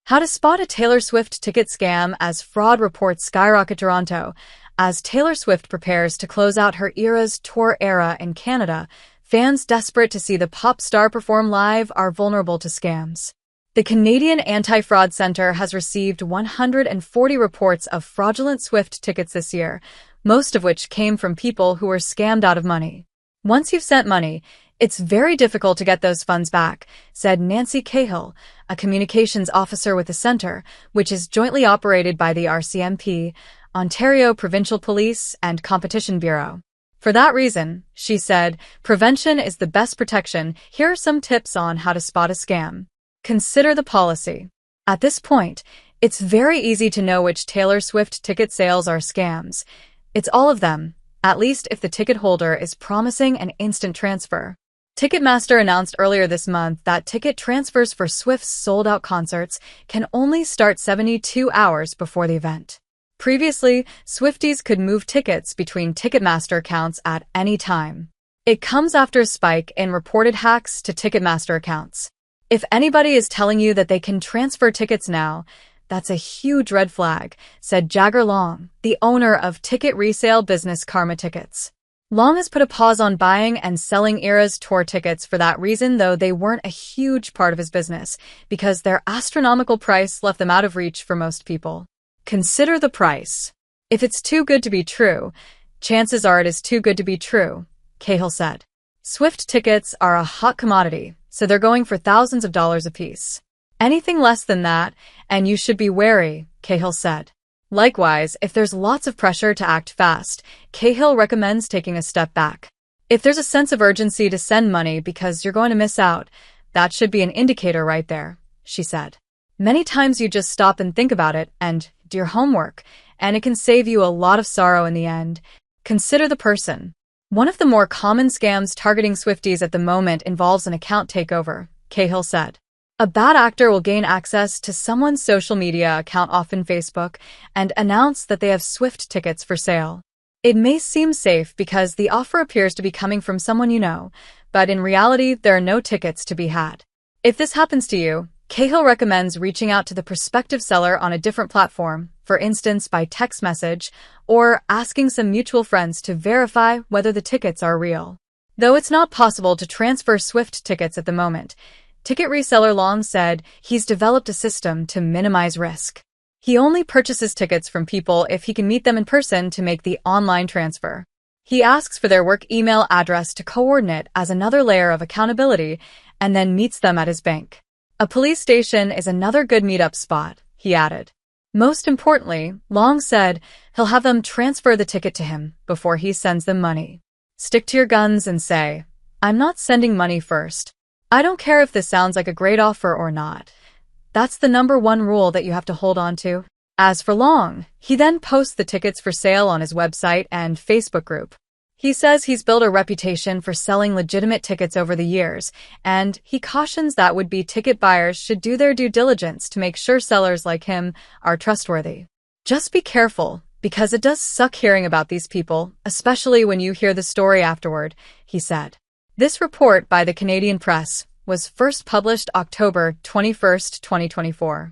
How to spot a Taylor Swift ticket scam as fraud reports skyrocket Toronto. As Taylor Swift prepares to close out her Eras tour era in Canada, fans desperate to see the pop star perform live are vulnerable to scams. The Canadian Anti-Fraud Centre has received 140 reports of fraudulent Swift tickets this year, most of which came from people who were scammed out of money. Once you've sent money, it's very difficult to get those funds back, said Nancy Cahill, a communications officer with the centre, which is jointly operated by the RCMP, Ontario Provincial Police, and Competition Bureau. For that reason, she said, prevention is the best protection. Here are some tips on how to spot a scam. Consider the policy. At this point, it's very easy to know which Taylor Swift ticket sales are scams. It's all of them, at least if the ticket holder is promising an instant transfer. Ticketmaster announced earlier this month that ticket transfers for Swift's sold-out concerts can only start 72 hours before the event. Previously, Swifties could move tickets between Ticketmaster accounts at any time. It comes after a spike in reported hacks to Ticketmaster accounts. If anybody is telling you that they can transfer tickets now, that's a huge red flag, said Jagger Long, the owner of ticket resale business Karma Tickets. Long has put a pause on buying and selling Eras tour tickets for that reason, though they weren't a huge part of his business, because their astronomical price left them out of reach for most people. Consider the price. If it's too good to be true, chances are it is too good to be true, Cahill said. Swift tickets are a hot commodity, so they're going for thousands of dollars apiece. Anything less than that, and you should be wary, Cahill said. Likewise, if there's lots of pressure to act fast, Cahill recommends taking a step back. If there's a sense of urgency to send money because you're going to miss out, that should be an indicator right there, she said. Many times you just stop and think about it and do your homework, and it can save you a lot of sorrow in the end. Consider the person. One of the more common scams targeting Swifties at the moment involves an account takeover, Cahill said. A bad actor will gain access to someone's social media account, often Facebook, and announce that they have Swift tickets for sale. It may seem safe because the offer appears to be coming from someone you know, but in reality, there are no tickets to be had. If this happens to you, Cahill recommends reaching out to the prospective seller on a different platform, for instance by text message, or asking some mutual friends to verify whether the tickets are real. Though it's not possible to transfer Swift tickets at the moment, ticket reseller Long said he's developed a system to minimize risk. He only purchases tickets from people if he can meet them in person to make the online transfer. He asks for their work email address to coordinate as another layer of accountability and then meets them at his bank. A police station is another good meetup spot, he added. Most importantly, Long said he'll have them transfer the ticket to him before he sends them money. Stick to your guns and say, I'm not sending money first. I don't care if this sounds like a great offer or not. That's the #1 rule that you have to hold on to. As for Long, he then posts the tickets for sale on his website and Facebook group. He says he's built a reputation for selling legitimate tickets over the years, and he cautions that would-be ticket buyers should do their due diligence to make sure sellers like him are trustworthy. Just be careful, because it does suck hearing about these people, especially when you hear the story afterward, he said. This report by the Canadian Press was first published October 21, 2024.